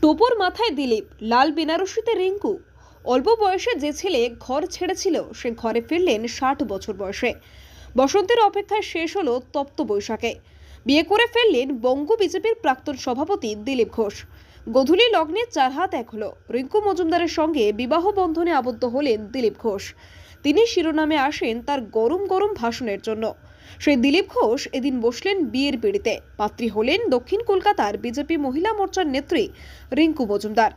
টোপর মাথায় দিলীপ, লাল বেনারসিতে রিঙ্কু। অল্প বয়সে যে ছেলে ঘর ছেড়েছিল সে ঘরে ফিরলেন 60 বছর বয়সে। বসন্তের অপেক্ষায় শেষ হলো তপ্ত বৈশাখে। বিয়ে করে ফেললেন বঙ্গ বিজেপির প্রাক্তন সভাপতি দিলীপ ঘোষ। গোধূলি লগ্নে 4 হাত 1 হলো। রিঙ্কু মজুমদারের সঙ্গে বিবাহ বন্ধনে আবদ্ধ হলেন দিলীপ ঘোষ। তিনি শিরোনামে আসেন তার গরম গরম ভাষণের জন্য। সেই দিলীপ ঘোষ এদিন বসলেন বিয়ের পিঁড়িতে। পাত্রী হলেন দক্ষিণ কলকাতার বিজেপি মহিলা মোর্চার নেত্রী রিঙ্কু মজুমদার।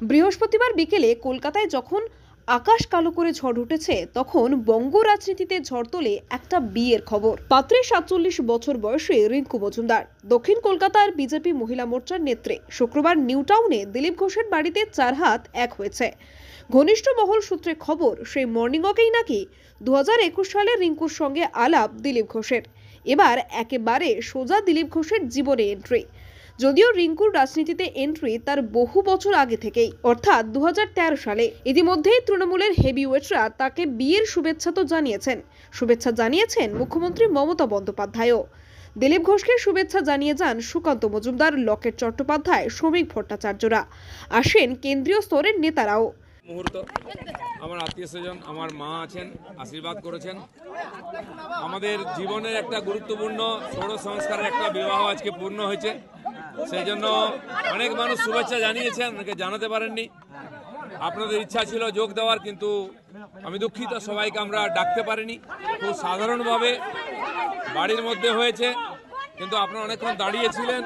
বৃহস্পতিবার বিকেলে কলকাতায় যখন আকাশ কালো করে ঝড় উঠেছে, তখন বঙ্গ রাজনীতিতে ঝড় তোলে একটা বিয়ের খবর। পাত্রী 47 বছর বয়সী রিঙ্কু মজুমদার, দক্ষিণ কলকাতার বিজেপি মহিলা মোর্চার নেত্রী। শুক্রবার নিউ টাউনে দিলীপ ঘোষের বাড়িতে 4 হাত 1 হয়েছে। ঘনিষ্ঠ মহল সূত্রে খবর, সেই মর্নিং ওয়াকেই নাকি 2021 সালে রিঙ্কুর সঙ্গে আলাপ দিলীপ ঘোষের। এবার একেবারে সোজা দিলীপ ঘোষের জীবনে এন্ট্রি। যদিও রিঙ্কুর রাজনীতিতে এন্ট্রি তার বহু বছর আগে থেকেই, অর্থাৎ 2013 সালে। ইতিমধ্যেই তৃণমূলের হেভিওয়েটরা তাকে বিয়ের শুভেচ্ছা জানিয়েছেন মুখ্যমন্ত্রী মমতা বন্দ্যোপাধ্যায়ও। দিলীপ ঘোষকে শুভেচ্ছা জানিয়ে যান সুকান্ত মজুমদার, লকেট চট্টোপাধ্যায়, শ্রমিক ভট্টাচার্যরা। আসেন কেন্দ্রীয় স্তরের নেতারাও। মুহূর্ত আমার আত্মীয় স্বজন, আমার মা আছেন, আশীর্বাদ করেছেন। আমাদের জীবনের একটা গুরুত্বপূর্ণ ষোড়শ সংস্কারের একটা বিবাহ আজকে পূর্ণ হয়েছে। সেই জন্য অনেক মানুষ শুভেচ্ছা জানিয়েছেন, অনেকে জানাতে পারেননি। আপনাদের ইচ্ছা ছিল যোগ দেওয়ার, কিন্তু আমি দুঃখিত, সবাইকে আমরা ডাকতে পারিনি। খুব সাধারণভাবে বাড়ির মধ্যে হয়েছে, কিন্তু আপনারা অনেকক্ষণ দাঁড়িয়েছিলেন।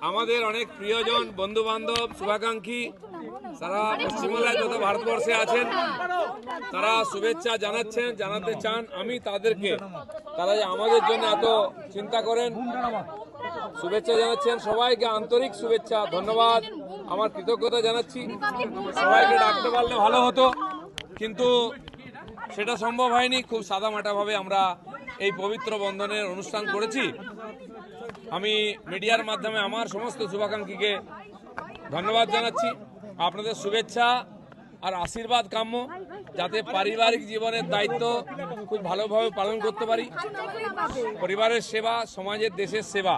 আমাদের অনেক প্রিয়জন, বন্ধু বান্ধব, শুভাকাঙ্ক্ষী সারা পশ্চিমবাংলায় তথা ভারতবর্ষে আছেন, তারা শুভেচ্ছা জানাতে চান। আমি তাদেরকে, তারা যে আমাদের জন্য এত চিন্তা করেন, শুভেচ্ছা জানাচ্ছেন। সবাইকে আন্তরিক শুভেচ্ছা, ধন্যবাদ, আমার কৃতজ্ঞতা জানাচ্ছি। সবাইকে ডাকতে পারলে ভালো হতো, কিন্তু সেটা সম্ভব হয়নি। খুব সাদামাটাভাবে আমরা এই পবিত্র বন্ধনের অনুষ্ঠান করেছি। আমি মিডিয়ার মাধ্যমে আমার সমস্ত শুভাকাঙ্ক্ষীকে ধন্যবাদ জানাচ্ছি। আপনাদের শুভেচ্ছা আর আশীর্বাদ কাম্য, যাতে পারিবারিক জীবনের দায়িত্ব খুব ভালোভাবে পালন করতে পারি। পরিবারের সেবা, সমাজের, দেশের সেবা,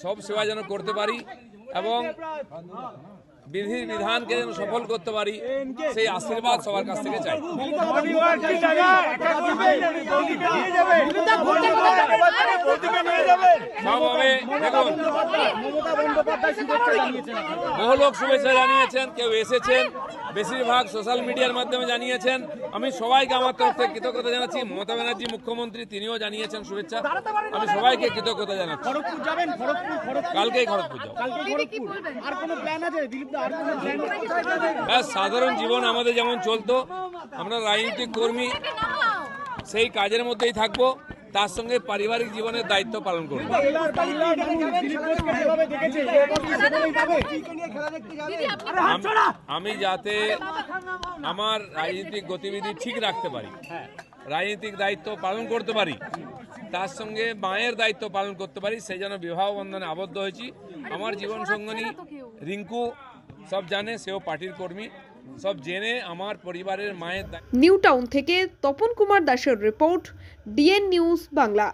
সব সেবা যেন করতে পারি এবং বিধি বিধানকে যেন সফল করতে পারি, সেই আশীর্বাদ সবার কাছ থেকে চাই। বহু লোক শুভেচ্ছা জানিয়েছেন, কেউ এসেছেন, বেশিরভাগ সোশ্যাল মিডিয়ার মাধ্যমে জানিয়েছেন। আমি সবাইকে আমার তরফ থেকে কৃতজ্ঞতা জানাচ্ছি। মমতা ব্যানার্জি মুখ্যমন্ত্রী, তিনিও জানিয়েছেন শুভেচ্ছা। আমি সবাইকে কৃতজ্ঞতা জানাচ্ছি। কালকেই খড়গপুর যাব। সাধারণ জীবন আমাদের যেমন চলতো, আমরা রাজনৈতিক কর্মী, সেই কাজের মধ্যেই থাকবো, তার সঙ্গে পারিবারিক জীবনের দায়িত্ব পালন করব। আমি যাতে আমার রাজনৈতিক গতিবিধি ঠিক রাখতে পারি, রাজনৈতিক দায়িত্ব পালন করতে পারি, তার সঙ্গে মায়ের দায়িত্ব পালন করতে পারি, সেই জন্য বিবাহ বন্ধনে আবদ্ধ হয়েছি। আমার জীবন সঙ্গিনী রিঙ্কু সব জানে, সেও পার্টির কর্মী, সব জেনে আমার পরিবারের মায়ের। নিউ টাউন থেকে তপন কুমার দাসের রিপোর্ট, ডিএন নিউজ বাংলা।